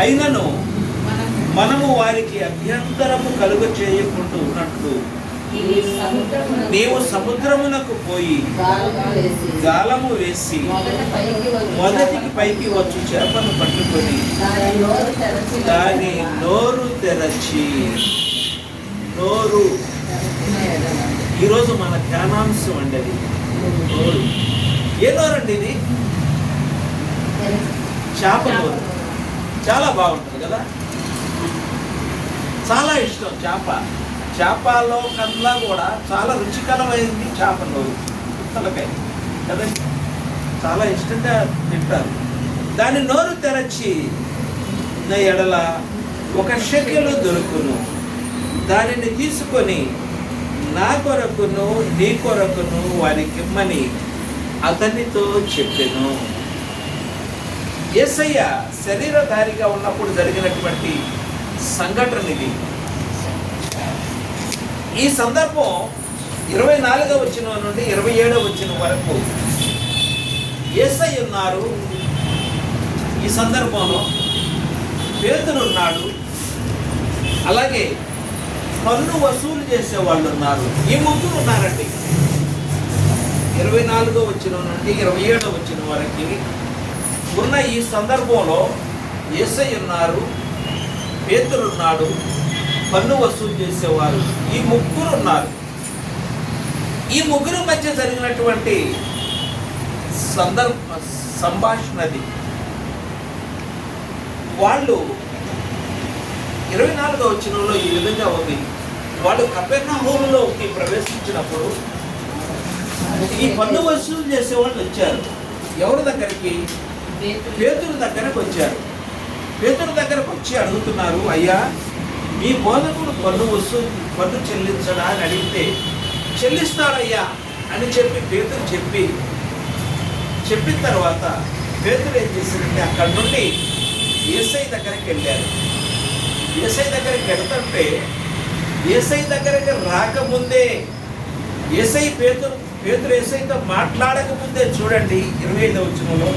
అయినను మనము వారికి అభ్యంతరము కలుగ చేయకుండా ఉన్నట్లు నీవు సముద్రమునకు పోయి గాలము వేసి మొదటికి పైకి వచ్చు చేపను పట్టుకొని దాని నోరు తెరచి నోరు. ఈరోజు మన ధ్యానాంశం అండి అది నోరు. ఏ నోరండి ఇది? చేప నోరు. చాలా బాగుంటుంది కదా, చాలా ఇష్టం చేప. చేపలో కన్నా కూడా చాలా రుచికరమైంది చేప నోరు, తలకాయ కదండి, చాలా ఇష్టంగా తింటారు. దాని నోరు తెరచి ఎడల 1 షెకెలు దొరుకును, దానిని తీసుకొని నా కొరకును నీ కొరకును వారికి ఇమ్మని అతనితో చెప్పెను. యేసయ్య శరీరధారిగా ఉన్నప్పుడు జరిగినటువంటి సంఘటన ఇది. ఈ సందర్భం 24వ వచనం నుండి 27వ వచనం వరకు యేసయ్య ఉన్నారు. ఈ సందర్భంలో పేతురు ఉన్నాడు, అలాగే పన్ను వసూలు చేసే వాళ్ళు ఉన్నారు. ఈ ముగ్గురు ఉన్నారండి. 24వ వచనం నుండి 27వ వచనం వరకు ఉన్న ఈ సందర్భంలో యేసయ్య ఉన్నారు, పేతురు ఉన్నాడు, పన్ను వసూలు చేసేవారు, ఈ ముగ్గురు ఉన్నారు. ఈ ముగ్గురు మధ్య జరిగినటువంటి సంభాషణది. వాళ్ళు 24వ వచనంలో ఈ విధంగా ఉంది. వాళ్ళు కపెర్నహూములోకి ప్రవేశించినప్పుడు ఈ పన్ను వసూలు చేసేవాళ్ళు వచ్చారు. ఎవరి దగ్గరికి? పేతురు దగ్గరకు వచ్చారు. పేతురు దగ్గరకు వచ్చి అడుగుతున్నారు, అయ్యా మీ బోధకుడు పన్ను చెల్లించడా అని అడిగితే చెల్లిస్తాడయ్యా అని పేతురు చెప్పిన తర్వాత పేతురు ఏం చేశారంటే అక్కడి నుండి యేసయ్య దగ్గరికి వెళ్ళారు. యేసయ్య దగ్గరికి వెళ్తుంటే యేసయ్య దగ్గరికి రాకముందే పేతురు యేసయ్యతో మాట్లాడకముందే చూడండి 25వ వచనంలో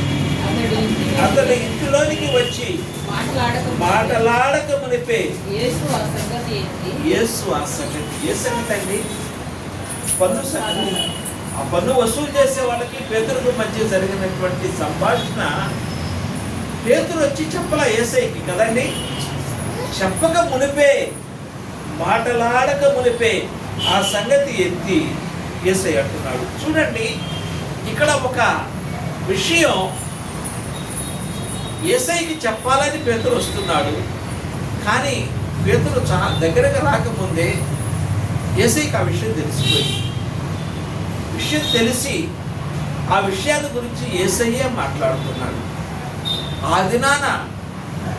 అతడు ఇంటిలోనికి వచ్చి మాట్లాడక మునిపే యేసు ఆ సంగతి అండి పన్ను సంగతి. ఆ పన్ను వసూలు చేసే వాళ్ళకి పేతురుకు మధ్య జరిగినటువంటి సంభాషణ పేతురు వచ్చి చెప్పలా యేసయ్యకి కదండి. చెప్పక మునిపే, మాటలాడక మునిపే ఆ సంగతి ఎత్తి యేసయ్య అంటున్నాడు. చూడండి, ఇక్కడ ఒక విషయం యేసయ్యకి చెప్పాలని పేతురు వస్తున్నాడు. కానీ పేతురు చాలా దగ్గరగా రాకముందే యేసయ్యకి ఆ విషయం తెలిసిపోయింది. విషయం తెలిసి ఆ విషయాల గురించి యేసయ్యే మాట్లాడుతున్నాడు. ఆ దినాన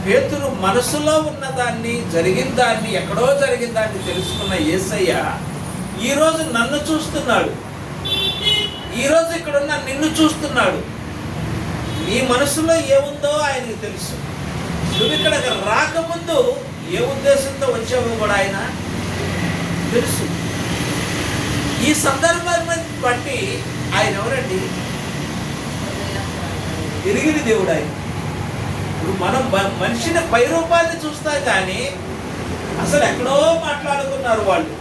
పేతురు మనసులో ఉన్నదాన్ని, జరిగిందాన్ని, ఎక్కడో జరిగిందాన్ని తెలుసుకున్న యేసయ్య ఈరోజు నన్ను చూస్తున్నాడు. ఈరోజు ఇక్కడున్న నిన్ను చూస్తున్నాడు. నీ మనసులో ఏముందో ఆయనకు తెలుసు. నువ్వు ఇక్కడికి రాకముందు ఏ ఉద్దేశంతో వచ్చావో కూడా ఆయన తెలుసు. ఈ సందర్భాన్ని బట్టి ఆయన ఎవరండి? ఎరిగిన దేవుడు ఆయన. ఇప్పుడు మనం మనిషిని పై రూపాన్ని చూస్తాం కానీ అసలు ఎక్కడో మాట్లాడుకున్నారు వాళ్ళు.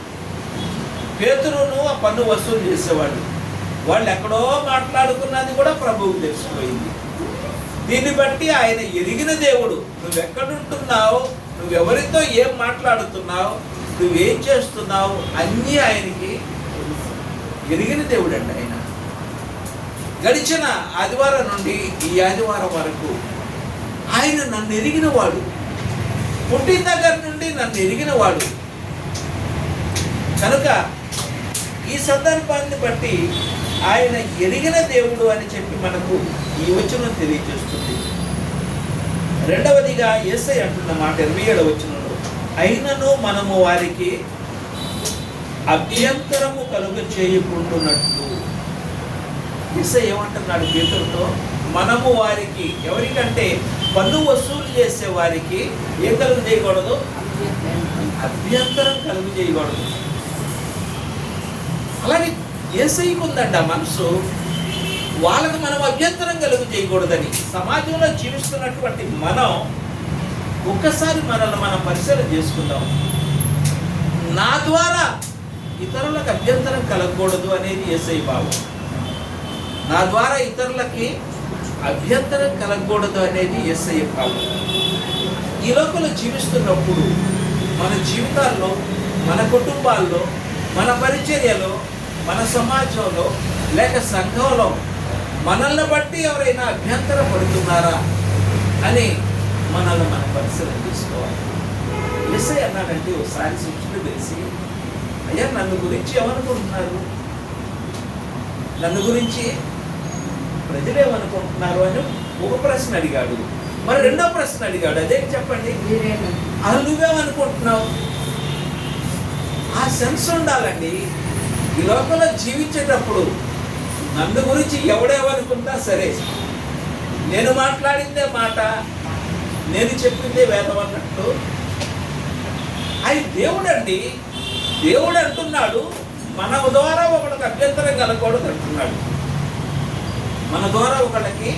పేతురును ఆ పన్ను వసూలు చేసేవాళ్ళు, వాళ్ళు ఎక్కడో మాట్లాడుకున్నది కూడా ప్రభువుకు తెలిసిపోయింది. దీన్ని బట్టి ఆయన ఎరిగిన దేవుడు. నువ్వెక్కడుంటున్నావు, నువ్వెవరితో ఏం మాట్లాడుతున్నావు, నువ్వేం చేస్తున్నావు అన్నీ ఆయనకి ఎరిగిన దేవుడు అండి ఆయన. గడిచిన ఆదివారం నుండి ఈ ఆదివారం వరకు ఆయన నన్ను ఎరిగిన వాడు. పుట్టిన దగ్గర నుండి నన్ను ఎరిగిన వాడు. కనుక ఈ సందర్భాన్ని బట్టి ఆయన ఎరిగిన దేవుడు అని చెప్పి మనకు ఈ వచనం తెలియజేస్తుంది. రెండవదిగా యేసయ్య అంటున్న మాట 27వ వచనంలో, అయినను మనము వారికి అభ్యంతరము కలుగ చేయకుంటున్నట్లు. యేసయ్య ఏమంటున్నాడు పేతురుతో? మనము వారికి, ఎవరికంటే పన్ను వసూలు చేసే వారికి ఏం కలుగు చేయకూడదు? అభ్యంతరం కలుగు చేయకూడదు. అలాగే యేసయ్యకు ఉందండి ఆ మనసు, వాళ్ళకు మనం అభ్యంతరం కలుగు చేయకూడదని. సమాజంలో జీవిస్తున్నటువంటి మనం ఒక్కసారి మనల్ని మనం పరిశీలన చేసుకుందాం. నా ద్వారా ఇతరులకు అభ్యంతరం కలగకూడదు అనేది యేసయ్య భావం. నా ద్వారా ఇతరులకి అభ్యంతరం కలగకూడదు అనేది యేసయ్య భావం. ఈ లోకంలో జీవిస్తున్నప్పుడు మన జీవితాల్లో, మన కుటుంబాల్లో, మన పరిచర్యలో, మన సమాజంలో లేక సంఘంలో మనల్ని బట్టి ఎవరైనా అభ్యంతర పడుతున్నారా అని మనల్ని మనం పరిశీలన చేసుకోవాలి. యేసయ్య అన్నాడంటే ఒకసారి శిష్యులు తెలిసి, అయ్యా నన్ను గురించి ఏమనుకుంటున్నారు, నన్ను గురించి ప్రజలు ఏమనుకుంటున్నారు అని ఒక ప్రశ్న అడిగాడు. మరి రెండో ప్రశ్న అడిగాడు, అదే చెప్పండి, అసలు నువ్వేమనుకుంటున్నావు? ఆ సెన్స్ ఉండాలండి. ఈ లోకంలో జీవించేటప్పుడు నన్ను గురించి ఎవడేమనుకుంటా సరే, నేను మాట్లాడిందే మాట, నేను చెప్పిందే వేదం అన్నట్టు. అది దేవుడు అండి. దేవుడు అంటున్నాడు మన ద్వారా ఒకళ్ళకి అభ్యంతరం కలగకూడదు అంటున్నాడు. మన ద్వారా ఒకళ్ళకి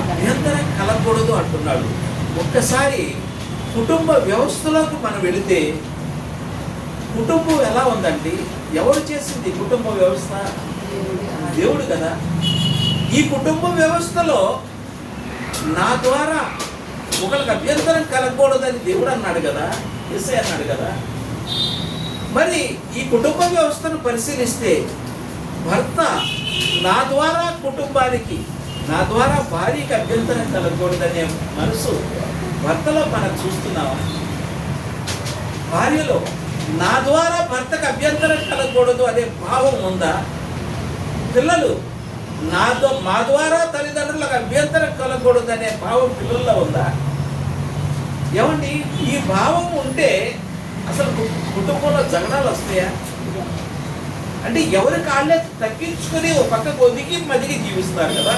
అభ్యంతరం కలగకూడదు అంటున్నాడు. ఒక్కసారి కుటుంబ వ్యవస్థలోకి మనం వెళితే కుటుంబం ఎలా ఉందండి? ఎవరు చేసింది కుటుంబ వ్యవస్థ? దేవుడు కదా. ఈ కుటుంబ వ్యవస్థలో నా ద్వారా ఒకరికి అభ్యంతరం కలగకూడదని దేవుడు అన్నాడు కదా, యేసయ్య అన్నాడు కదా. మరి ఈ కుటుంబ వ్యవస్థను పరిశీలిస్తే భర్త నా ద్వారా కుటుంబానికి, నా ద్వారా భార్యకి అభ్యంతరం కలగకూడదనే మనసు భర్తలో మనం చూస్తున్నావా? భార్యలో నా ద్వారా భర్తకు అభ్యంతరం కలగకూడదు అనే భావం ఉందా? పిల్లలు మా ద్వారా తల్లిదండ్రులకు అభ్యంతరం కలగకూడదు అనే భావం పిల్లల్లో ఉందా? ఏమండి, ఈ భావం ఉంటే అసలు కుటుంబంలో జగడాలు వస్తాయా? అంటే ఎవరి కాళ్ళే తగ్గించుకొని ఒక పక్కకు ఒదిగి మదిగి జీవిస్తారు కదా.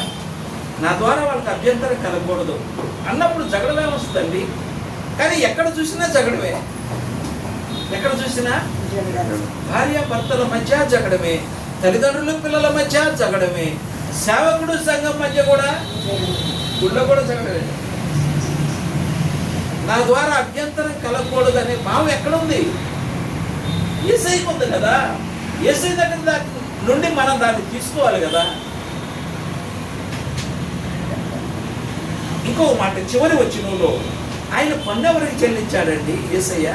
నా ద్వారా వాళ్ళకి అభ్యంతరం కలగకూడదు అన్నప్పుడు జగడమే వస్తుందండి. కానీ ఎక్కడ చూసినా జగడమే, ఎక్కడ చూసినా భార్య భర్తల మధ్య జగడమే, తల్లిదండ్రులు పిల్లల మధ్య జగడమే, సేవకుడు సంఘం మధ్య కూడా, గుళ్ళో కూడా జగడమే. నా ద్వారా అభ్యంతరం కలగకూడదు అనే భావం ఎక్కడుంది? యేసయ్యకు ఉంది కదా. యేసయ్య దగ్గర నుండి మనం దాన్ని తీసుకోవాలి కదా. ఇంకో మాట, చివరి వచనంలో ఆయన పన్ను ఎవరికి చెల్లించాడండి యేసయ్య?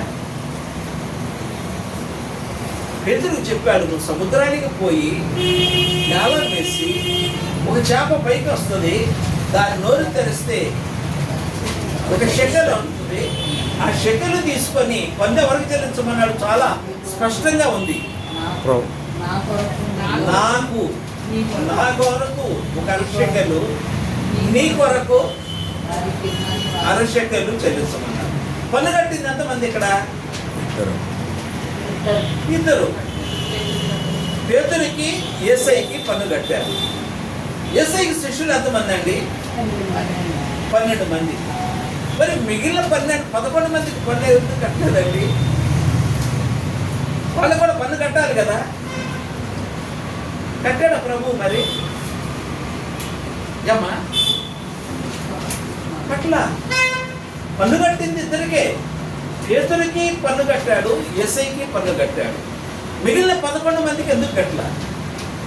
పేతురు చెప్పాడు, నువ్వు సముద్రానికి పోయి నేల వేసి ఒక చేప పైకి వస్తుంది, దాని నోరు తెరిస్తే ఒక షెకెల్ ఉంటుంది, ఆ షెకెల్ తీసుకొని పన్ను ఎవరికి చెల్లించమన్నాడు? చాలా స్పష్టంగా ఉంది. నాకు నా కొరకు ఒక అరషెకెలు, నీ కొరకు అరషెకెలు చెల్లించమన్నాడు. పన్ను కట్టింది ఎంతమంది ఇక్కడ? ఇద్దరు. పేతురికి యేసయ్యకి పన్ను కట్టారు. యేసయ్యకి శిష్యులు ఎంతమంది అండి? 12 మంది. మరి మిగిలిన 11 మందికి పన్ను ఎందుకు కట్టలేదండి? వాళ్ళు కూడా పన్ను కట్టాలి కదా. కట్టాడా ప్రభు? మరి ఏమ్మా కట్ల పన్ను కట్టింది ఇద్దరికే. పేతురికి పన్ను కట్టాడు, యేసయ్యకి పన్ను కట్టాడు. మిగిలిన 11 మందికి ఎందుకు కట్టలా?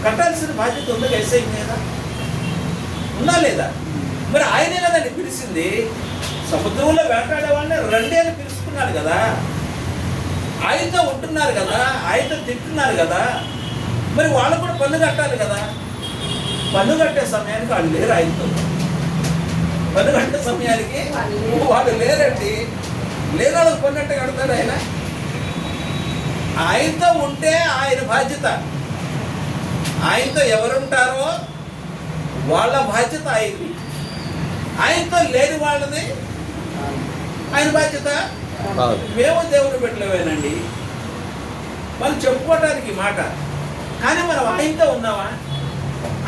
కట్టాల్సిన బాధ్యత ఉందా యేసయ్య మీద? ఉందా లేదా? మరి ఆయనే కదండి పిలిచింది. సముద్రంలో వేటాడే వాళ్ళని రండి అని పిలుచుకున్నాడు కదా. ఆయనతో ఉంటున్నారు కదా, ఆయనతో తింటున్నారు కదా. మరి వాళ్ళు కూడా పన్ను కట్టాలి కదా. పన్ను కట్టే సమయానికి వాళ్ళు లేరు. ఆయనతో పన్ను కట్టే సమయానికి వాళ్ళు లేరండి. లేని వాళ్ళకి పన్ను అంటే కడతాడు ఆయన. ఆయనతో ఉంటే ఆయన బాధ్యత. ఆయనతో ఎవరుంటారో వాళ్ళ బాధ్యత ఆయనది. ఆయనతో లేని వాళ్ళది ఆయన బాధ్యత. మేము దేవుని బిడ్డలమేనండి, మనం చెప్పుకోవడానికి మాట. కానీ మనం ఆయనతో ఉన్నామా?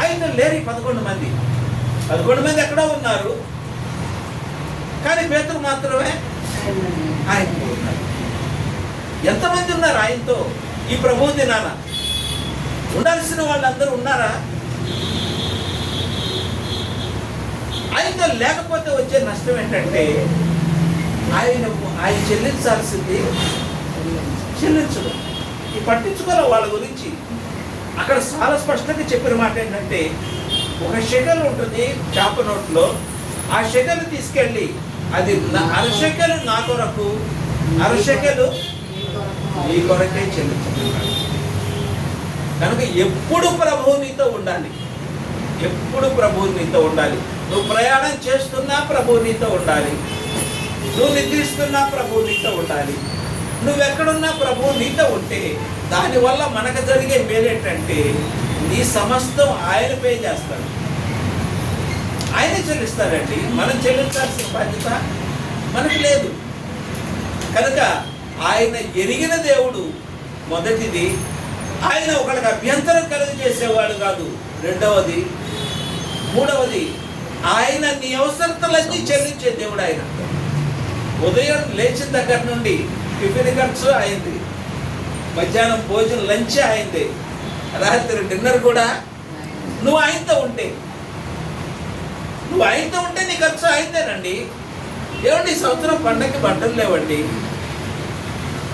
ఆయనతో లేరు. 11 మంది 11 మంది ఎక్కడో ఉన్నారు, కానీ పేతురు మాత్రమే ఆయనతో ఉన్నారు. ఎంతమంది ఉన్నారు ఆయనతో? ఈ ప్రభు దినాన ఉండాల్సిన వాళ్ళందరూ ఉన్నారా? ఆయనతో లేకపోతే వచ్చే నష్టం ఏంటంటే ఆయన చెల్లించాల్సింది చెల్లించడం. ఈ పట్టించుకోవాలి వాళ్ళ గురించి. అక్కడ చాలా స్పష్టంగా చెప్పిన మాట ఏంటంటే, ఒక షెకెల్ ఉంటుంది చేప నోట్లో, ఆ షెకెల్ తీసుకెళ్ళి అది అరషెకెలు నా కొరకు, అరషెకెలు నీ కొరకే చెల్లించుకున్నాడు. కనుక ఎప్పుడు ప్రభువు నీతో ఉండాలి, ఎప్పుడు ప్రభువు నీతో ఉండాలి. నువ్వు ప్రయాణం చేస్తున్నా ప్రభువు నీతో ఉండాలి, నువ్వు నిద్రిస్తున్నా ప్రభువు నీతో ఉండాలి. నువ్వెక్కడున్నా ప్రభువు నీతో ఉంటే దానివల్ల మనకు జరిగే మేలేంటంటే, నీ సమస్తం ఆయన పే చేస్తాడు, ఆయనే చెల్లిస్తాడండి. మనం చెల్లించాల్సిన బాధ్యత మనకు లేదు. కనుక ఆయన ఎరిగిన దేవుడు. మొదటిది, ఆయన ఒకరికి అభ్యంతరం కలుగజేసేవాడు కాదు. రెండవది, మూడవది, ఆయన నీ అవసరతలన్నీ చెల్లించే దేవుడు ఆయన. ఉదయం లేచిన దగ్గర నుండి టిఫిన్ ఖర్చు అయింది, మధ్యాహ్నం భోజనం లంచ్ అయింది, రాత్రి డిన్నర్ కూడా నువ్వు ఆయనతో ఉంటే నీ ఖర్చు అయిందేనండి. ఏమండి, ఈ సంవత్సరం పండగకి బట్టలు లేవండి.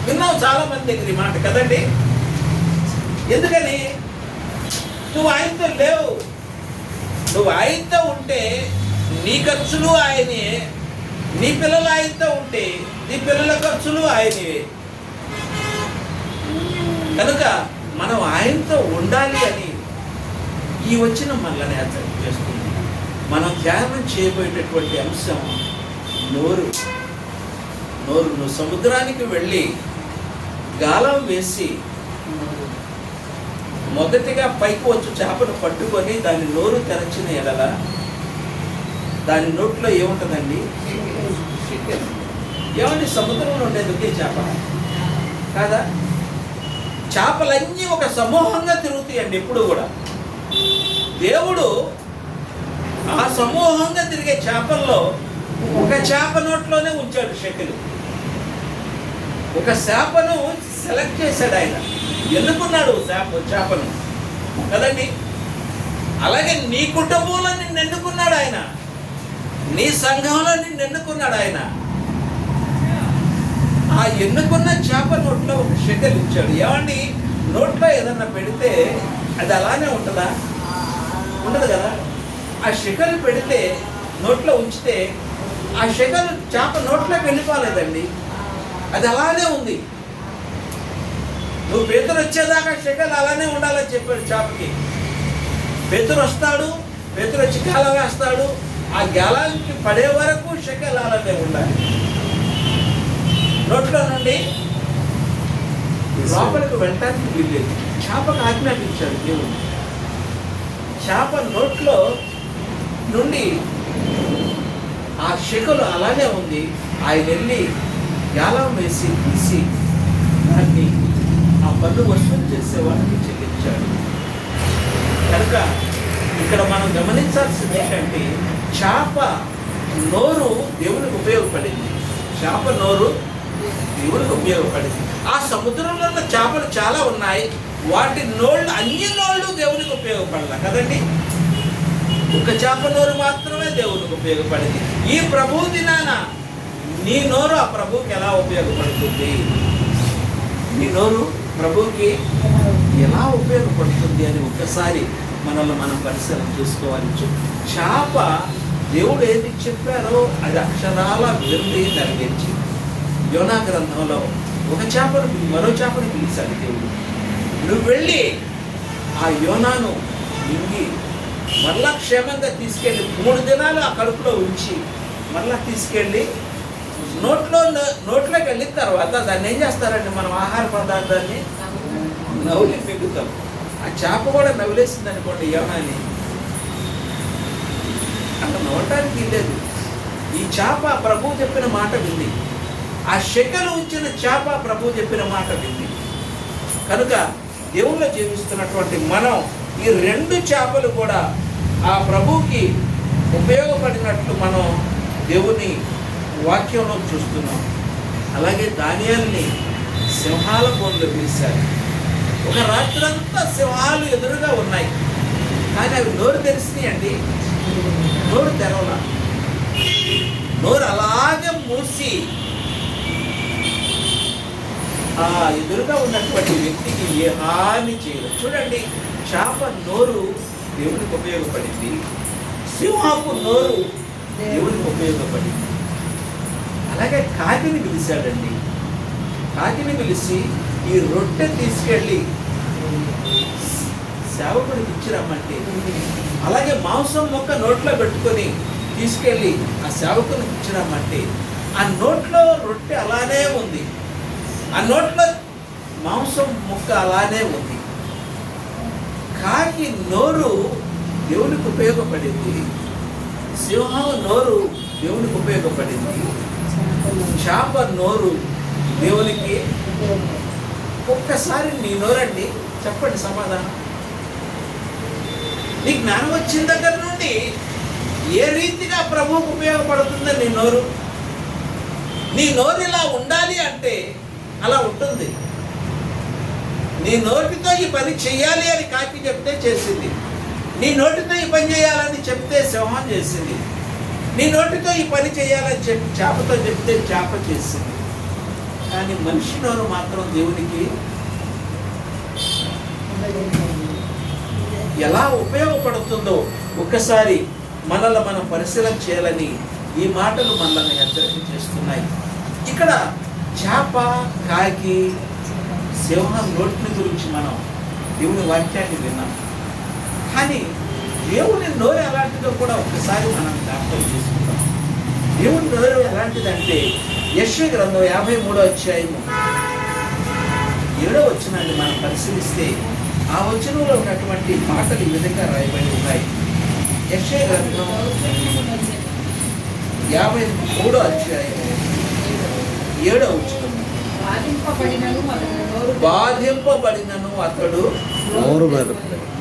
విన్నావు చాలా మంది దగ్గర ఈ మాట కదండి. ఎందుకని? నువ్వు ఆయనతో లేవు. నువ్వు ఆయనతో ఉంటే నీ ఖర్చులు ఆయనే, నీ పిల్లలు ఆయనతో ఉంటే నీ పిల్లల ఖర్చులు ఆయనే. కనుక మనం ఆయనతో ఉండాలి అని ఈ వచ్చిన మనల్ని హెచ్చరిక చేస్తుంది. మనం ధ్యానం చేయబోయేటటువంటి అంశం నోరు. నువ్వు సముద్రానికి వెళ్ళి గాలం వేసి మొదటిగా పైకి వచ్చి చేపను పట్టుకొని దాని నోరు తెరచిన ఎడల దాని నోట్లో ఏముంటుందండి? ఏమండి, సముద్రంలో ఉండేది ఒకే చేప కాదా? చేపలన్నీ ఒక సమూహంగా తిరుగుతాయండి ఎప్పుడు కూడా. దేవుడు ఆ సమూహంగా తిరిగే చేపల్లో ఒక చేప నోట్లోనే ఉంచాడు షెకెలు. ఒక చేపను సెలెక్ట్ చేశాడు ఆయన, ఎన్నుకున్నాడు చేపను కదండి. అలాగే నీ కుటుంబంలో నిన్ను ఎన్నుకున్నాడు ఆయన, నీ సంఘంలో నిన్ను ఎన్నుకున్నాడు ఆయన. ఆ ఎన్నుకున్న చేప నోట్లో ఒక షెకెల్ ఇచ్చాడు. ఏమండి, నోట్లో ఏదన్నా పెడితే అది అలానే ఉంటుందా? ఉండదు కదా. ఆ షెకెల్ పెడితే నోట్లో ఉంచితే ఆ షెకెల్ చేప నోట్లోకి వెళ్ళిపోలేదండి, అది అలానే ఉంది. నువ్వు పేతురు వచ్చేదాకా షెకెల్ అలానే ఉండాలని చెప్పాడు చేపకి. పేతురు వస్తాడు, పేతురు వచ్చి గాలం వేస్తాడు, ఆ గాలానికి పడే వరకు షెకెల్ అలానే ఉండాలి. నోట్లో నుండి లోపలికి వెళ్ళటానికి వీల్లేదు. చేపకు ఆజ్ఞాపించాడు దేవుడు. చేప నోట్లో నుండి ఆ షెకెలు అలానే ఉంది. ఆయన వెళ్ళి గాలం వేసి తీసి దాన్ని ఆ పన్ను వసూలు చేసేవాడికి చెల్లించాడు. కనుక ఇక్కడ మనం గమనించాల్సింది ఏంటంటే, చేప నోరు దేవునికి ఉపయోగపడింది. చేప నోరు దేవునికి ఉపయోగపడింది. ఆ సముద్రంలో ఉన్న చేపలు చాలా ఉన్నాయి, వాటి నోళ్ళు అన్ని నోళ్ళు దేవునికి ఉపయోగపడాల కదండి. ఒక చేప నోరు మాత్రమే దేవునికి ఉపయోగపడింది. ఈ ప్రభు దినాన నీ నోరు ఆ ప్రభువుకి ఎలా ఉపయోగపడుతుంది? నీ నోరు ప్రభువుకి ఎలా ఉపయోగపడుతుంది అని ఒక్కసారి మనల్ని మనం పరిశీలన చేసుకోవాలి. చేప దేవుడు ఏది చెప్పారో అది అక్షరాల విరుది నెరవేర్చి, యోనా గ్రంథంలో ఒక చేపను మరో చేపను పిలిచాడు దేవుడు. నువ్వు వెళ్ళి ఆ యోనాను మింగి మరలా క్షేమంగా తీసుకెళ్ళి 3 దినాలు ఆ కడుపులో ఉంచి మరలా తీసుకెళ్ళి నోట్లోకి వెళ్ళిన తర్వాత దాన్ని ఏం చేస్తారండి? మనం ఆహార పదార్థాన్ని నవ్వులి మిగుతాం. ఆ చేప కూడా నవ్వులేసింది అనుకోండి యోనాని, అక్కడ నవ్వటానికి లేదు. ఈ చేప ప్రభు చెప్పిన మాట వింది, ఆ షెకెలు ఉంచిన చేప ప్రభు చెప్పిన మాట వింది. కనుక దేవుళ్ళో జీవిస్తున్నటువంటి మనం ఈ 2 చేపలు కూడా ఆ ప్రభువుకి ఉపయోగపడినట్లు మనం దేవుని వాక్యంలో చూస్తున్నాం. అలాగే దానియేలుని సింహాల బోన్లో వేశారు. ఒక రాత్రంతా సింహాలు ఎదురుగా ఉన్నాయి, కానీ అవి నోరు తెరిచినాయండి, నోరు తెరవలా. నోరు అలాగే చూసి ఆ ఎదురుగా ఉన్నటువంటి వ్యక్తికి ఏ హాని చేయదు. చూడండి, చేప నోరు దేవునికి ఉపయోగపడింది, సింహపు నోరు దేవునికి ఉపయోగపడింది. అలాగే కాకిని పిలిచాడండి. కాకిని పిలిచి ఈ రొట్టె తీసుకెళ్ళి సేవకుడికి ఇచ్చిరమ్మంటే, అలాగే మాంసం మొక్క నోట్లో పెట్టుకొని తీసుకెళ్ళి ఆ సేవకునికి ఇచ్చిరమ్మంటే, ఆ నోట్లో రొట్టె అలానే ఉంది, ఆ నోట్లో మాంసం ముక్క అలానే ఉంది. కాకి నోరు దేవునికి ఉపయోగపడింది, సింహం నోరు దేవునికి ఉపయోగపడింది, చేప నోరు దేవునికి. ఒక్కసారి నీ నోరండి చెప్పండి సమాధానం. నీ జ్ఞానం వచ్చిన దగ్గర నుండి ఏ రీతిగా ప్రభువుకు ఉపయోగపడుతుందో నీ నోరు. నీ నోరు ఇలా ఉండాలి అంటే అలా ఉంటుంది. నీ నోటితో ఈ పని చెయ్యాలి అని కాకి చెప్తే చేసింది, నీ నోటితో ఈ పని చేయాలని చెప్తే సింహం చేసింది, నీ నోటితో ఈ పని చేయాలని చెప్పి చేపతో చెప్తే చేప చేసింది. కానీ మనిషి నోరు మాత్రం దేవునికి ఎలా ఉపయోగపడుతుందో ఒక్కసారి మనల్ని మనం పరిశీలన చేయాలని ఈ మాటలు మనల్ని హెచ్చరిక చేస్తున్నాయి. ఇక్కడ చేప, కాకి, సింహం నోటిని గురించి మనం దేవుని వాక్యాన్ని విన్నాం. కానీ దేవుని నోరు ఎలాంటిదో కూడా ఒక్కసారి మనం జ్ఞాపకం చేసుకుంటాం. దేవుని నోరు ఎలాంటిదంటే యెషయా గ్రంథం 53వ అధ్యాయము 7వ వచనాన్ని మనం పరిశీలిస్తే ఆ వచనంలో ఉన్నటువంటి మాటలు ఈ విధంగా రాయబడి ఉన్నాయి. యెషయా గ్రంథం 53వ అధ్యాయము 7వ వచనం, బాధింపబడినను అతడు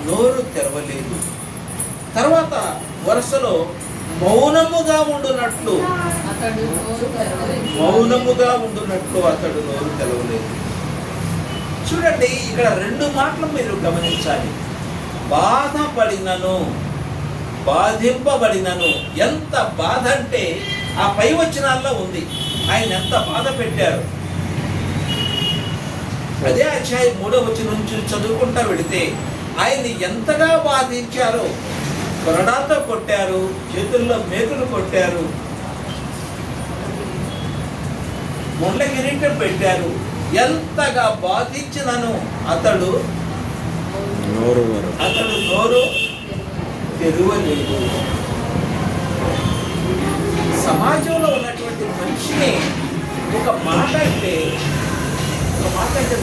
నోరు తెరవలేదు. తర్వాత వరుసలో మౌనముగా ఉండునట్లు అతడు నోరు తెరవలేదు. చూడండి, ఇక్కడ రెండు మాటలు మీరు గమనించాలి. బాధపడినను, బాధింపబడినను. ఎంత బాధ అంటే ఆ పై వచనాల్లో ఉంది. ఆయన ఎంత బాధ పెట్టారు. అదే అధ్యాయం 3వ వచనం నుంచి చదువుకుంటా వెళితే ఆయన్ని ఎంతగా బాధించారో. కొరడాతో కొట్టారు, చేతుల్లో మేకులు కొట్టారు, ముండ్ల కిరీటం పెట్టారు. ఎంతగా బాధించినను అతడు నోరు తెరవలేదు. సమాజంలో ఉన్నటువంటి మనిషిని ఒక మాట అంటే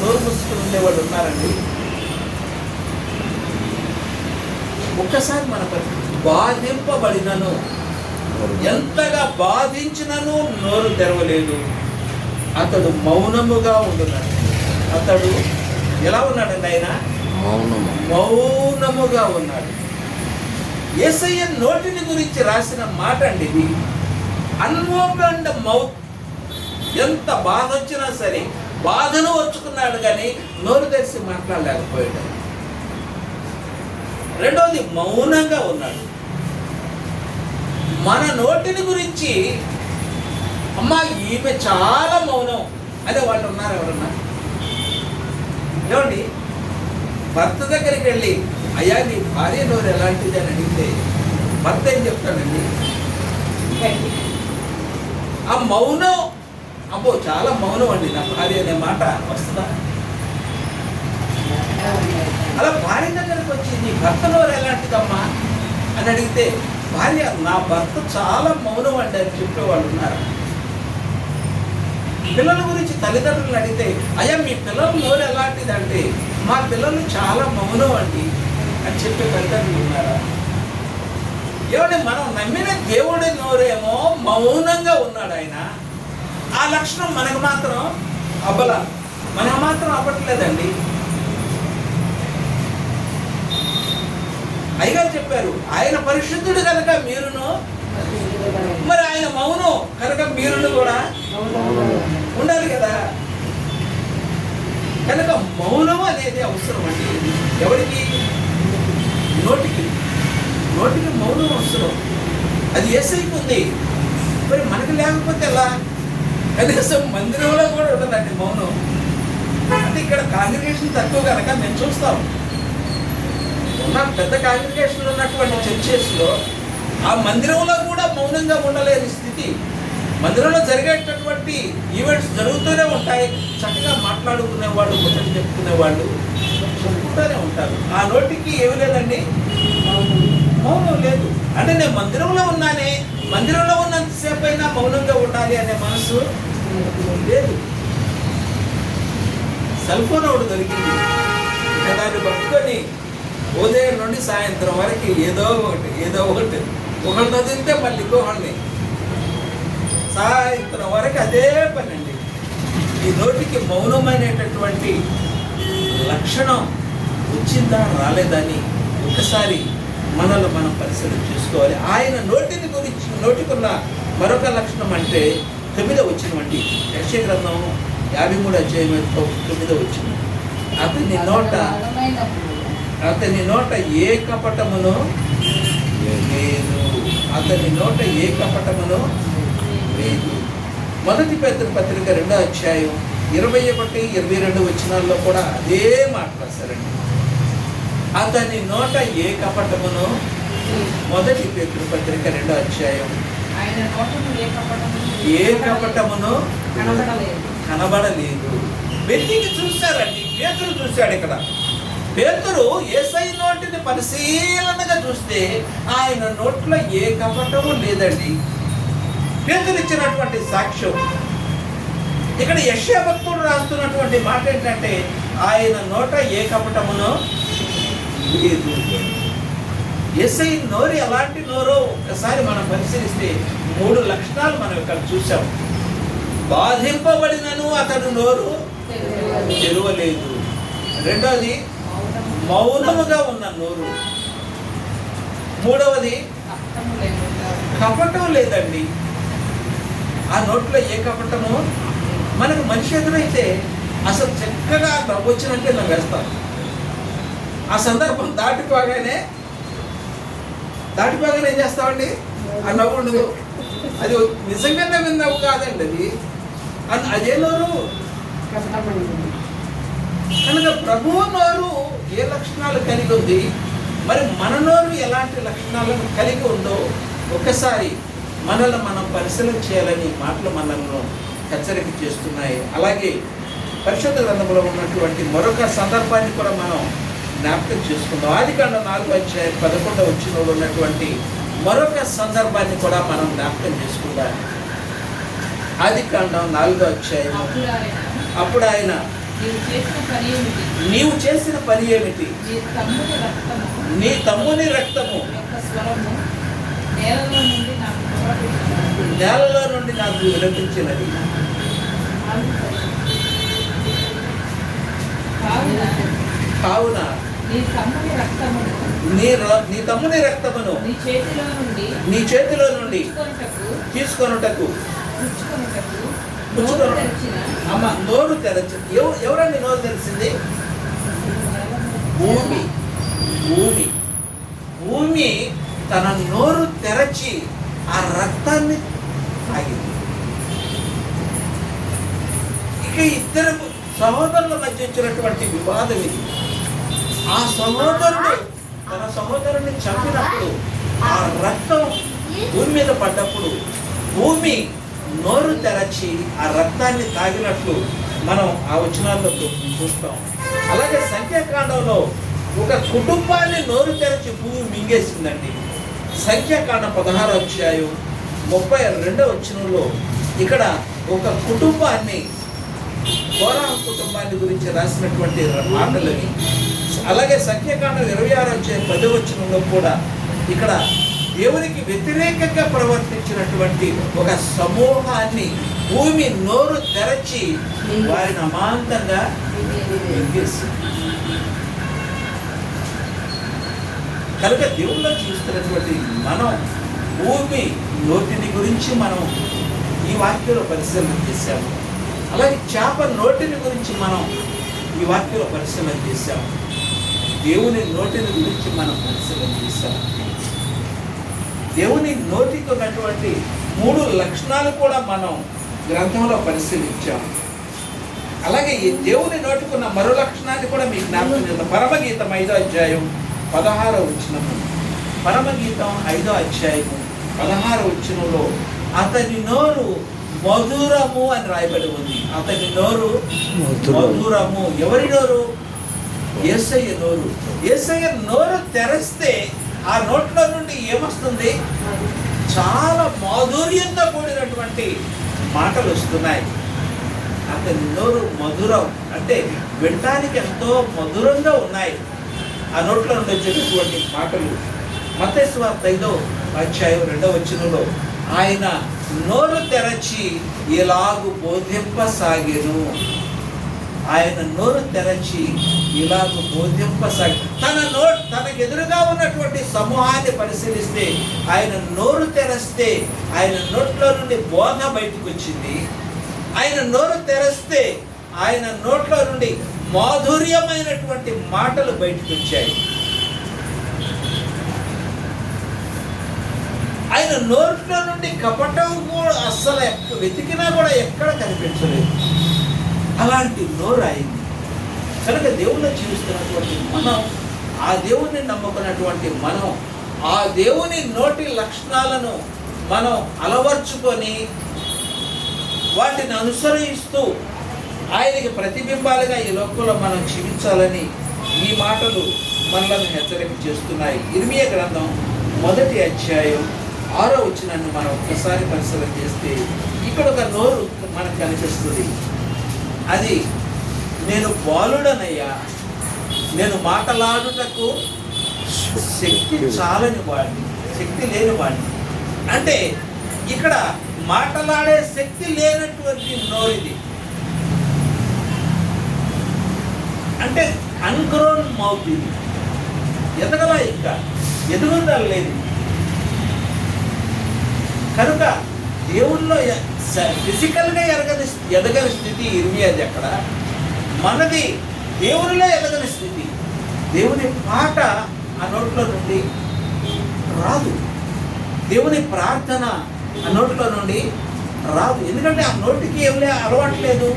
నోరు మూసుకుని ఉండేవాళ్ళు ఉన్నారండి. ఒక్కసారి మన బాధింపబడినను, ఎంతగా బాధించినను నోరు తెరవలేదు. అతడు మౌనముగా ఉంటున్నాడు. అతడు ఎలా ఉన్నాడండి? ఆయన మౌనముగా ఉన్నాడు. యేసయ్య నోటిని గురించి రాసిన మాట అండి ఇది. అన్ఓపెన్డ్ మౌత్. ఎంత బాధ వచ్చినా సరే బాధను వచ్చుకున్నాడు కానీ నోరు తెరిచి మాట్లాడలేకపోయాడు. రెండోది మౌనంగా ఉన్నాడు. మన నోటిని గురించి అమ్మా ఈమె చాలా మౌనం అనే వాళ్ళు ఉన్నారు ఎవరన్నా? ఏమండి, భర్త దగ్గరికి వెళ్ళి అయ్యా నీ భార్య నోరు ఎలాంటిది అని అడిగితే భర్త ఏం చెప్తాడండి? ఆ మౌనం, అబ్బో చాలా మౌనం అండి నా భార్య అనే మాట వస్తుందా? అలా భార్య దగ్గరకు వచ్చి నీ భర్త నోరు ఎలాంటిదమ్మా అని అడిగితే భార్య నా భర్త చాలా మౌనం అండి అని చెప్పేవాళ్ళు ఉన్నారు. పిల్లల గురించి తల్లిదండ్రులు అడిగితే అయ్యా మీ పిల్లల నోరు ఎలాంటిదంటే మా పిల్లలు చాలా మౌనం అండి అని చెప్పే తల్లిదండ్రులు ఉన్నారా? ఏమంటే మనం నమ్మిన దేవుడి నోరేమో మౌనంగా ఉన్నాడు ఆయన. ఆ లక్షణం మనకు మాత్రం మనకు మాత్రం అవ్వట్లేదండి. అయ్యగారు చెప్పారు ఆయన పరిశుద్ధుడు కనుక మీరును, మరి ఆయన మౌనం కనుక మీరును కూడా ఉండాలి కదా. కనుక మౌనం అనేది అవసరం అండి. ఎవరికి? నోటికి మౌనం అవసరం. అది యేసయ్యకు ఉంది, మరి మనకు లేకపోతే ఎలా? కనీసం మందిరంలో కూడా ఉండదండి మౌనం. అంటే ఇక్కడ కాంగ్రిగేషన్ తక్కువ కనుక మేము చూస్తాం. ఉన్న పెద్ద కాంగ్రిగేషన్లు ఉన్నటువంటి చర్చెస్లో ఆ మందిరంలో కూడా మౌనంగా ఉండలేని స్థితి. మందిరంలో జరిగేటటువంటి ఈవెంట్స్ జరుగుతూనే ఉంటాయి, చక్కగా మాట్లాడుకునేవాళ్ళు, ముచ్చట చెప్పుకునేవాళ్ళు చెప్పుకుంటూనే ఉంటారు. ఆ నోటికి ఏమి లేదండి, మౌనం లేదు. అంటే నేను మందిరంలో ఉన్నానే, మందిరంలో ఉన్నంతసేపు అయినా మౌనంగా ఉండాలి అనే మనసు లేదు. సెల్ ఫోన్ ఒకటి దొరికింది, దాన్ని పట్టుకొని ఉదయం నుండి సాయంత్రం వరకు ఏదో ఒకటి ఒకళ్ళు చదివితే మళ్ళీ ఇంకొకళ్ళని, సాయంత్రం వరకు అదే పని అండి. ఈ నోటికి మౌనమైనటువంటి లక్షణం వచ్చిందా రాలేదని ఒకసారి మనల్ని మనం పరిశీలన చేసుకోవాలి. ఆయన నోటికున్న మరొక లక్షణం అంటే 9వ వచనం అండి. యెషయా గ్రంథం 53వ అధ్యాయం 9వ వచనం. అతని నోట ఏ కపటమును లేదు. అతని నోట ఏ కపటమును లేదు. మొదటి పేతురు పత్రిక 2వ అధ్యాయం 21, 22 వచనాల్లో కూడా అదే మాట రాశారండి. అతని నోట ఏ కపటమును, మొదటి పేతురు పత్రిక 2వ అధ్యాయం, ఏ కపటమును కనబడలేదు. వెతికి చూశారండి. పేతురు చూశాడు. ఇక్కడ పేతురు యేసయ్య నోటిని పరిశీలనగా చూస్తే ఆయన నోట్లో ఏ కపటము లేదండి. పేతురు ఇచ్చినటువంటి సాక్ష్యం. ఇక్కడ యెషయా భక్తుడు రాస్తున్నటువంటి మాట ఏంటంటే ఆయన నోట ఏ కపటమునో లేదు. యేసయ్య నోరు ఎలాంటి నోరో ఒకసారి మనం పరిశీలిస్తే 3 లక్షణాలు మనం ఇక్కడ చూసాం. బాధింపబడినను అతడు నోరు తెరవలేదు. రెండవది మౌనముగా ఉన్న నోరు. మూడవది కపటం లేదండి. ఆ నోట్లో ఏ కపటము మనకు మనిషి ఎదురైతే అసలు చక్కగా నవ్వొచ్చినట్టే నవ్వేస్తాం. ఆ సందర్భం దాటిపోగానే ఏం చేస్తామండి, ఆ నవ్వు ఉండదు. అది నిజంగా నవ్విన నవ్వు కాదండి, అది అదే నోరు. కనుక ప్రభువు నోరు ఏ లక్షణాలు కలిగి ఉంది, మరి మన నోరు ఎలాంటి లక్షణాలను కలిగి ఉందో ఒకసారి మనల్ని మనం పరిశీలన చేయాలని మాటలు మనల్ని హెచ్చరిక చేస్తున్నాయి. అలాగే పరిశుద్ధ గ్రంథంలో ఉన్నటువంటి మరొక సందర్భాన్ని కూడా మనం జ్ఞాపకం చేసుకుందాం. ఆదికాండం 4వ అధ్యాయం 11వ వచనంలో ఉన్నటువంటి మరొక సందర్భాన్ని కూడా మనం జ్ఞాపకం చేసుకుందాం. ఆదికాండం 4వ అధ్యాయం. అప్పుడు ఆయన నీవు చేసిన పని ఏమిటి? నీ తమ్ముని రక్తము నేలలో నుండి నాకు విలపించినది. కావున నీ తమ్ముని రక్తమును నీ చేతిలో నుండి తీసుకొనుటకు అమ్మ నోరు తెరచి. ఎవరండి నోరు తెరిచింది? భూమి తన నోరు తెరచి ఆ రక్తాన్ని తాగింది. ఇక ఇద్దరు సహోదరుల మధ్య వచ్చినటువంటి వివాదం ఇది. ఆ సహోదరుడు తన సహోదరుని చంపినప్పుడు ఆ రక్తం భూమి మీద పడ్డప్పుడు భూమి నోరు తెరచి ఆ రక్తాన్ని తాగినట్లు మనం ఆ వచనాల్లో చూస్తాం. అలాగే సంఖ్యాకాండంలో ఒక కుటుంబాన్ని నోరు తెరచి భూమి మింగేసిందండి. సంఖ్యాకాండం 16వ అధ్యాయం 32వ వచనంలో ఇక్కడ ఒక కుటుంబాన్ని, కోరహ కుటుంబాన్ని గురించి రాసినటువంటి మాటలని, అలాగే సంఖ్యాకాండం 26వ అధ్యాయం 10వ వచనంలో కూడా ఇక్కడ దేవునికి వ్యతిరేకంగా ప్రవర్తించినటువంటి ఒక సమూహాన్ని భూమి నోరు తెరచి వారిని అమాంతంగా మింగేసింది. కనుక దేవుళ్ళో చూస్తున్నటువంటి మనం భూమి నోటిని గురించి మనం ఈ వాక్యంలో పరిశీలన చేశాము. అలాగే చేప నోటిని గురించి మనం ఈ వాక్యంలో పరిశీలన చేశాము. దేవుని నోటిని గురించి మనం పరిశీలన చేశాము. దేవుని నోటికి ఉన్నటువంటి 3 లక్షణాలు కూడా మనం గ్రంథంలో పరిశీలించాం. అలాగే ఈ దేవుని నోటుకున్న మరో లక్షణాన్ని కూడా మీకు జ్ఞాపకం చేద్దాం. పరమగీతం 5వ అధ్యాయం 16వ వచనము. పరమగీతం 5వ అధ్యాయము 16వ వచనంలో అతని నోరు మధురము అని రాయబడి ఉంది. అతని నోరు మధురము. ఎవరి నోరు? యేసయ్య నోరు. యేసయ్య నోరు తెరిస్తే ఆ నోట్లో నుండి ఏమొస్తుంది? చాలా మాధుర్యంతో కూడినటువంటి మాటలు వస్తున్నాయి. అతని నోరు మధురం అంటే వినటానికి ఎంతో మధురంగా ఉన్నాయి ఆ నోట్లో నుండి వచ్చేటటువంటి మాటలు. మత్తయి సువార్త 5వ అధ్యాయం 2వ వచనంలో ఆయన నోరు తెరచి ఇలాగు బోధింపసాగెను. ఆయన నోరు తెరచి ఇలాగు బోధింపసాగి తనకు ఎదురుగా ఉన్నటువంటి సమూహాన్ని పరిశీలిస్తే ఆయన నోరు తెరిస్తే ఆయన నోట్లో నుండి బోధ బయటకు వచ్చింది. ఆయన నోరు తెరిస్తే ఆయన నోట్లో నుండి మాధుర్యమైనటువంటి మాటలు బయటకు వచ్చాయి. ఆయన నోట్లో నుండి కపటం కూడా అస్సలు వెతికినా కూడా ఎక్కడ కనిపించలేదు. అలాంటి నోరు అయింది. కనుక దేవుణ్ణి జీవిస్తున్నటువంటి మనం, ఆ దేవుణ్ణి నమ్ముకున్నటువంటి మనం, ఆ దేవుని నోటి లక్షణాలను మనం అలవర్చుకొని వాటిని అనుసరిస్తూ ఆయనకి ప్రతిబింబాలుగా ఈ లోకంలో మనం జీవించాలని ఈ మాటలు మనలను హెచ్చరిక చేస్తున్నాయి. ఇర్మియా గ్రంథం 1వ అధ్యాయం 6వ వచనాన్ని మనం ఒక్కసారి పరిశీలన చేస్తే ఇక్కడ ఒక నోరు మనకు కనిపిస్తుంది. అది నేను బాలుడనయ్యా, నేను మాటలాడుటకు శక్తి చాలని వాడిని, శక్తి లేని వాడిని. అంటే ఇక్కడ మాటలాడే శక్తి లేనటువంటి నోరిది. అంటే అన్గ్రోన్ మౌత్ ఇది. ఎదగలా, ఇంకా ఎదుగుదల లేదు. కనుక దేవుల్లో ఫిజికల్గా ఎదగని స్థితి ఇర్మియాది. అక్కడ మనది దేవునిలో ఎదగని స్థితి. దేవుని పాట ఆ నోట్లో నుండి రాదు. దేవుని ప్రార్థన ఆ నోట్లో నుండి రాదు. ఎందుకంటే ఆ నోటికి ఏం అలవాటు లేదు,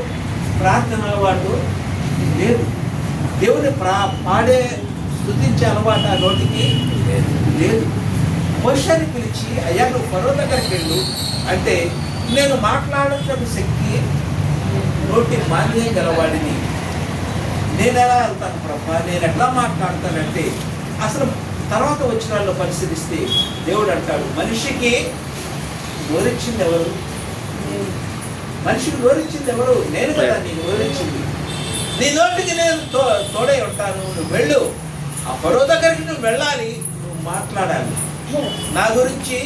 ప్రార్థన అలవాటు లేదు. దేవుని పాడే స్తుతించే అలవాటు ఆ నోటికి లేదు. మోషేని పిలిచి, అయ్యా నువ్వు ఫరో దగ్గరికి వెళ్ళు అంటే, నేను మాట్లాడటం శక్తి నోటి మాన్యం గలవాడిని, నేను ఎలా వెళ్తాను ప్రభా, నేను ఎట్లా మాట్లాడతానంటే, అసలు తర్వాత వచ్చిన వాళ్ళు పరిశీలిస్తే దేవుడు అంటాడు, మనిషికి నోరిచ్చింది ఎవరు? మనిషికి నోరిచ్చింది ఎవరు? నేను కదా నీకు నోరిచ్చింది. నీ నోటికి నేను తోడై ఉంటాను. నువ్వు వెళ్ళు, ఆ ఫరో దగ్గరికి నువ్వు వెళ్ళాలి, నువ్వు మాట్లాడాలి, నా గురించి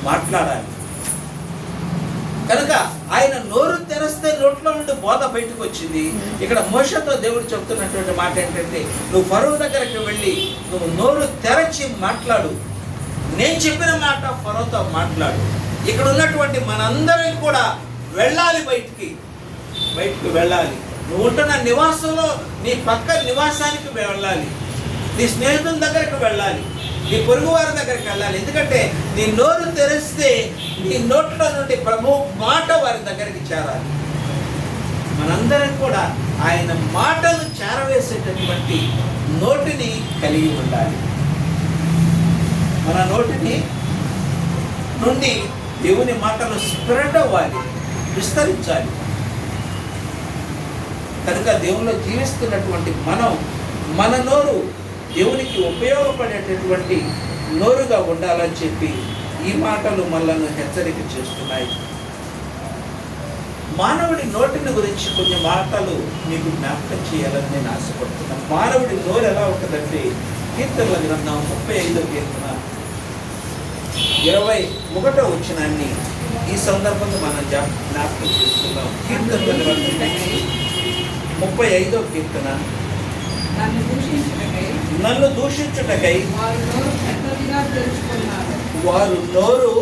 మాట్లాడాలి. కనుక ఆయన నోరు తెరిస్తే నోట్లో నుండి బోధ బయటకు వచ్చింది. ఇక్కడ మోషేతో దేవుడు చెప్తున్నటువంటి మాట ఏంటంటే, నువ్వు ఫరో దగ్గరికి వెళ్ళి నువ్వు నోరు తెరచి మాట్లాడు, నేను చెప్పిన మాట ఫరోతో మాట్లాడు. ఇక్కడ ఉన్నటువంటి మనందరం కూడా వెళ్ళాలి, బయటికి వెళ్ళాలి. నువ్వు ఉంటున్న నివాసంలో నీ పక్క నివాసానికి వెళ్ళాలి, నీ స్నేహితుల దగ్గరికి వెళ్ళాలి, నీ పొరుగు వారి దగ్గరికి వెళ్ళాలి. ఎందుకంటే నీ నోరు తెరిస్తే నీ నోట్లో నుండి ప్రభు మాట వారి దగ్గరికి చేరాలి. మనందరం కూడా ఆయన మాటలు చేరవేసేటటువంటి నోటిని కలిగి ఉండాలి. మన నోటిని నుండి దేవుని మాటలు స్ప్రెడ్ అవ్వాలి, విస్తరించాలి. కనుక దేవునిలో జీవిస్తున్నటువంటి మనం, మన నోరు దేవునికి ఉపయోగపడేటటువంటి నోరుగా ఉండాలని చెప్పి ఈ మాటలు మనల్ని హెచ్చరిక చేస్తున్నాయి. మానవుడి నోటిని గురించి కొన్ని మాటలు మీకు జ్ఞాపకం చేయాలని నేను ఆశపడుతున్నాను. మానవుడి నోరు ఎలా ఉంటుందంటే, కీర్తనల గ్రంథం 35వ కీర్తన 21వ వచనాన్ని ఈ సందర్భంగా మనం జ్ఞాపకం చేసుకుందాం. కీర్తనల గ్రంథం 35వ కీర్తన, నన్ను దూషించుటకై వారు నోరు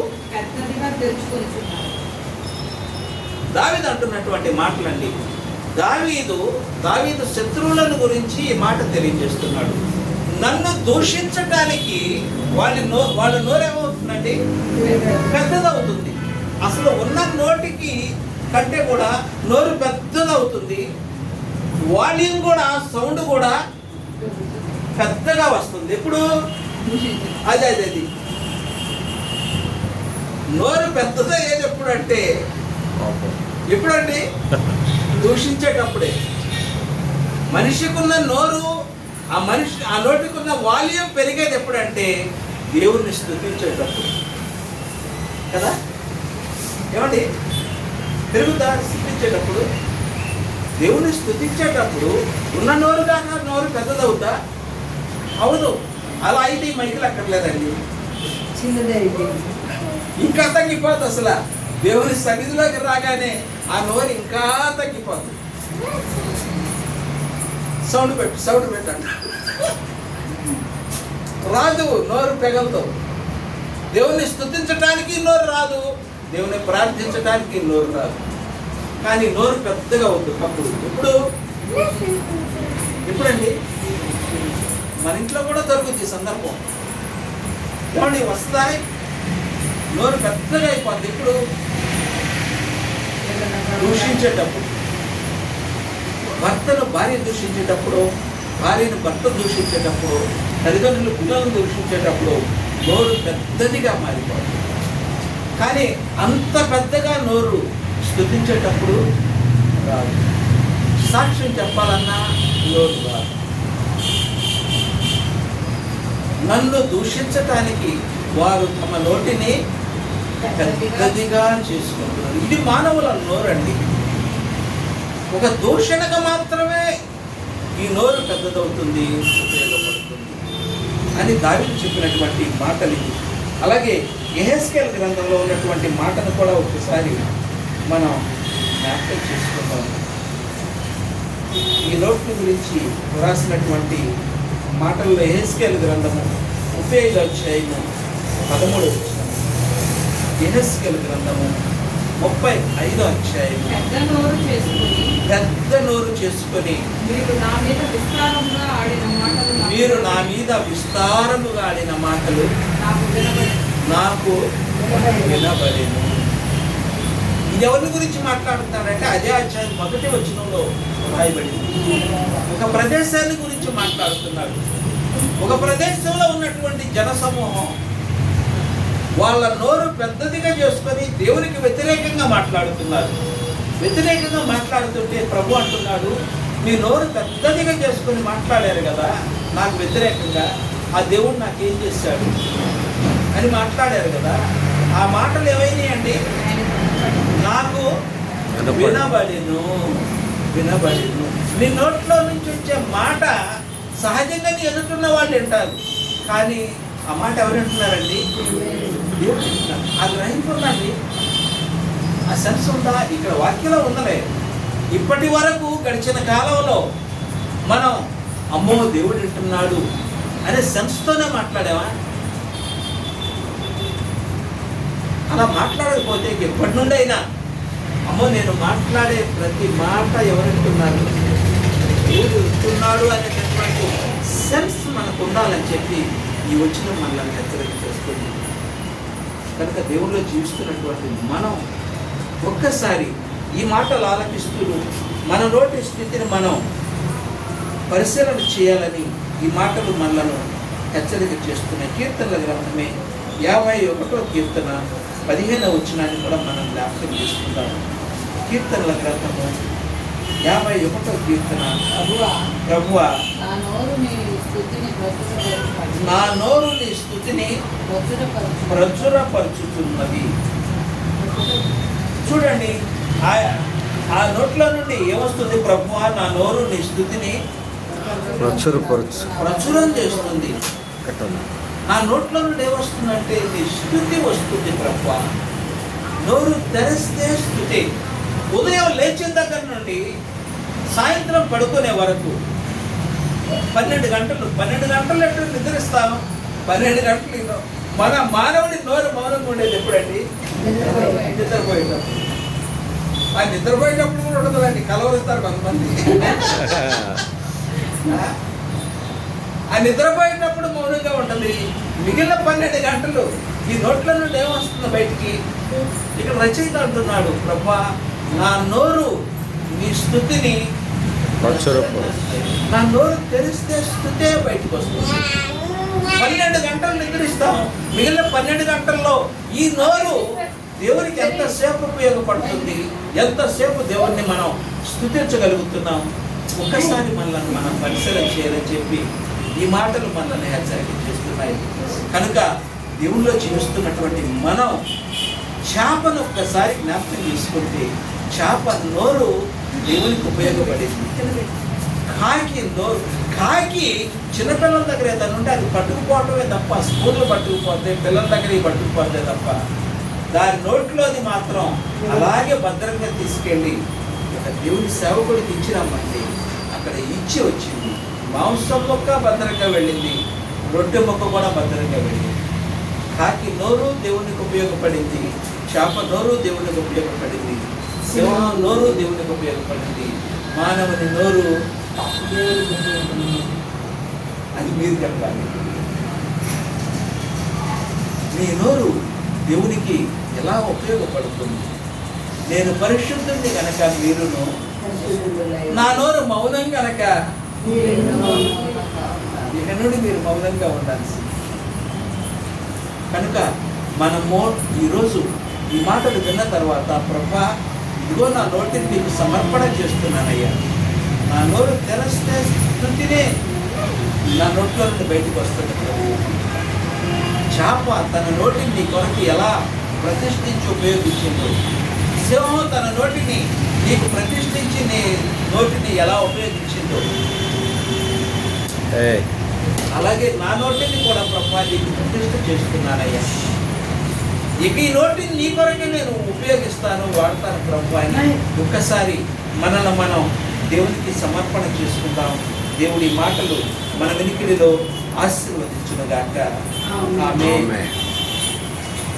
దావీదు అంటున్నటువంటి మాటలండి. దావీదు శత్రువులను గురించి ఈ మాట తెలియజేస్తున్నాడు. నన్ను దూషించటానికి వాళ్ళ నోరు ఏమవుతుందండి? పెద్దదవుతుంది. అసలు ఉన్న నోటికి కంటే కూడా నోరు పెద్దగా అవుతుంది, వాల్యూమ్ కూడా, సౌండ్ కూడా పెద్దగా వస్తుంది. ఎప్పుడు అది నోరు పెద్దగా ఏది ఎప్పుడంటే ఎప్పుడండి? దూషించేటప్పుడే. మనిషికున్న నోరు, ఆ నోటికున్న వాల్యూమ్ పెరిగేది ఎప్పుడంటే దేవుణ్ణి స్తుతించేటప్పుడు కదా. ఏమండి? పెరుగుతా స్తుతించేటప్పుడు, దేవుణ్ణి స్తుతించేటప్పుడు ఉన్న నోరు కాక నోరు పెద్దదవుతా? అవును. అలా అయితే ఈ మైకులు అక్కర్లేదండి, ఇంకా తగ్గిపోతుంది. అసలు దేవుని సన్నిధిలోకి రాగానే ఆ నోరు ఇంకా తగ్గిపోతుంది. సౌండ్ పెట్టండి. రాదు, నోరు పెగలతో. దేవుని స్తుతించడానికి నోరు రాదు, దేవుని ప్రార్థించడానికి నోరు రాదు. కానీ నోరు పెద్దగా అవుతుంది అప్పుడు. ఎప్పుడండి? మన ఇంట్లో కూడా దొరుకుతుంది ఈ సందర్భం. ఏమండి? వస్తాయి, నోరు పెద్దగా అయిపోద్ది. ఇప్పుడు దూషించేటప్పుడు, భర్తను భార్య దూషించేటప్పుడు, భార్యను భర్త దూషించేటప్పుడు, తల్లిదండ్రులు పిల్లలను దూషించేటప్పుడు నోరు పెద్దదిగా మారిపోతుంది. కానీ అంత పెద్దగా నోరు స్తుతించేటప్పుడు రాదు. సాక్ష్యం చెప్పాలన్నా నోరు రాదు. నన్ను దూషించటానికి వారు తమ నోటిని పెద్దదిగా చేసుకుంటున్నారు. ఇది మానవుల నోరండి. ఒక దూషణగా మాత్రమే ఈ నోరు పెద్దదవుతుంది, ఉపయోగపడుతుంది అని దావీదు చెప్పినటువంటి మాటలు ఇవి. అలాగే యెహెజ్కేలు గ్రంథంలో ఉన్నటువంటి మాటను కూడా ఒకసారి మనం జ్ఞాపకం చేసుకుందాం. ఈ నోటి గురించి రాసినటువంటి మాటల్లో యెహెజ్కేలు గ్రంథము 35వ అధ్యాయము 13వ వచనం. యెహెజ్కేలు గ్రంథము 35వ అధ్యాయము. పెద్ద నోరు చేసుకొని మీరు నా మీద విస్తారముగా ఆడిన మాటలు నాకు వినబడెను. ఇది ఎవరి గురించి మాట్లాడుతున్నాడంటే అదే అధ్యాయం 1వ వచనంలో రాయబడింది. ఒక ప్రదేశాన్ని గురించి మాట్లాడుతున్నాడు. ఒక ప్రదేశంలో ఉన్నటువంటి జనసమూహం వాళ్ళ నోరు పెద్దదిగా చేసుకొని దేవునికి వ్యతిరేకంగా మాట్లాడుతున్నారు. వ్యతిరేకంగా మాట్లాడుతుంటే ప్రభు అంటున్నాడు, మీ నోరు పెద్దదిగా చేసుకొని మాట్లాడారు కదా నాకు వ్యతిరేకంగా, ఆ దేవుడు నాకేం చేశాడు అని మాట్లాడారు కదా. ఆ మాటలు ఏమైనాయండి? నాకు వినబడెను. నీ నోట్లో నుంచి వచ్చే మాట సహజంగా నీ ఎదుర్కొన్న వాళ్ళు వింటారు, కానీ ఆ మాట ఎవరు వింటున్నారండి? దేవుడు వింటున్నారు. ఆ గ్రహింపు ఉందండి, ఆ సెన్స్ ఉందా? ఇక్కడ వాక్యంలో ఉందలే. ఇప్పటి వరకు గడిచిన కాలంలో మనం అమ్మో దేవుడు వింటున్నాడు అనే సెన్స్తోనే మాట్లాడావా? అలా మాట్లాడకపోతే ఎప్పటి నుండి అయినా అమ్మో నేను మాట్లాడే ప్రతి మాట ఎవరు వింటున్నారు, దేవుడు వింటున్నాడు అనేటటువంటి సెన్స్ మనకు ఉండాలని చెప్పి ఈ వచ్చిన మనల్ని హెచ్చరిక చేస్తుంది. కనుక దేవుళ్ళో జీవిస్తున్నటువంటి మనం ఒక్కసారి ఈ మాటలు ఆలకిస్తూ మన నోటి స్థితిని మనం పరిశీలన చేయాలని ఈ మాటలు మనలను హెచ్చరిక చేస్తున్నాయి. కీర్తనల గ్రంథమే 51వ కీర్తన 15వ వచనాన్ని కూడా మనం జ్ఞాపకం చేసుకుందాం. కీర్తనల గ్రంథము 51వ కీర్తన. ప్రభువా నా నోరు నీ స్తుతిని ప్రచురపరుచుతున్నది. చూడండి, ఆ నోట్లో నుండి ఏమొస్తుంది? ప్రభువా నా నోరు నీ స్తుతిని ప్రచురం చేస్తుంది. ఆ నోట్లో నుండి ఏమొస్తుందంటే నీ స్తుతి వస్తుంది. ప్రభువా నోరు తెరిస్తే స్తుతి. ఉదయం లేచిన దగ్గర నుండి సాయంత్రం పడుకునే వరకు 12 గంటలు ఎప్పుడు నిద్రిస్తాను? 12 గంటలు. మన మానవుడి నోరు మౌనంగా ఉండేది ఎప్పుడండి? నిద్రపోయేటప్పుడు. ఆ నిద్రపోయేటప్పుడు కూడా ఉండదండి, కలవరిస్తారు కొంతమంది. ఆ నిద్రపోయేటప్పుడు మౌనంగా ఉంటుంది. మిగిలిన 12 గంటలు ఈ నోట్ల నుండి ఏమొస్తుంది బయటికి? ఇక్కడ రచయిత అంటున్నాడు, ప్రభా నా నోరు నీ స్తుతిని, నా నోరు తెరిస్తే స్తుతే బయటకు వస్తుంది. 12 గంటలు నిద్రిస్తాం, మిగిలిన 12 గంటల్లో ఈ నోరు దేవునికి ఎంతసేపు ఉపయోగపడుతుంది, ఎంతసేపు దేవుణ్ణి మనం స్తుతించగలుగుతున్నాం. ఒక్కసారి మనల్ని మనం పరిశీలన చేయాలని చెప్పి ఈ మాటలు మనల్ని హెచ్చరిక చేస్తున్నాయి. కనుక దేవుల్లో జీవిస్తున్నటువంటి మనం చేపను ఒక్కసారి జ్ఞాపకం చేసుకుంటే, చేప నోరు దేవునికి ఉపయోగపడింది. కాకి చిన్నపిల్లల దగ్గర ఏదైనా ఉంటే అది పట్టుకుపోవటమే తప్ప, స్కూల్లో పట్టుకుపోతే పిల్లల దగ్గర పట్టుకుపోతే తప్ప, దాని నోట్లోది మాత్రం అలాగే భద్రంగా తీసుకెళ్ళి ఒక దేవుని సేవకుడికి ఇచ్చిరమ్మండి, అక్కడ ఇచ్చి వచ్చింది. మాంసం మొక్క భద్రంగా వెళ్ళింది, రొట్టె మొక్క కూడా భద్రంగా వెళ్ళింది. కాకి నోరు దేవునికి ఉపయోగపడింది, చేప నోరు దేవునికి ఉపయోగపడింది, సింహం నోరు దేవునికి ఉపయోగపడింది, మానవుని నోరు అది మీరు చెప్పాలి. మీ నోరు దేవునికి ఎలా ఉపయోగపడుతుంది? నేను పరిశుద్ధుడిని కనుక మీరును, నా నోరు మౌనం కనుక ఇక నుండి మీరు మౌనంగా ఉండాల్సింది. కనుక మనము ఈరోజు ఈ మాటలు విన్న తర్వాత, ప్రభా ఇదిగో నా నోటిని నీకు సమర్పణ చేస్తున్నానయ్యా, నా నోరు తెరిస్తే స్తుతినే నా నోట్లో నుండి బయటకు వస్తుంది. చేప తన నోటిని నీ కొరకు ఎలా ప్రతిష్ఠించి ఉపయోగించిందో, సింహం తన నోటిని నీకు ప్రతిష్ఠించి నీ నోటిని ఎలా ఉపయోగించిందో, అలాగే నా నోటిని కూడా ప్రభా నీకు ప్రతిష్ఠ చేస్తున్నానయ్యా. ఇక ఈ నోటిని నీ కొరకే నేను ఉపయోగిస్తాను, వాడతాను ప్రభా అని ఒక్కసారి మనల్ని మనం దేవునికి సమర్పణ చేసుకుందాం. దేవుడి మాటలు మన వినికిడిలో ఆశీర్వదించునుగాక. ఆమేన్.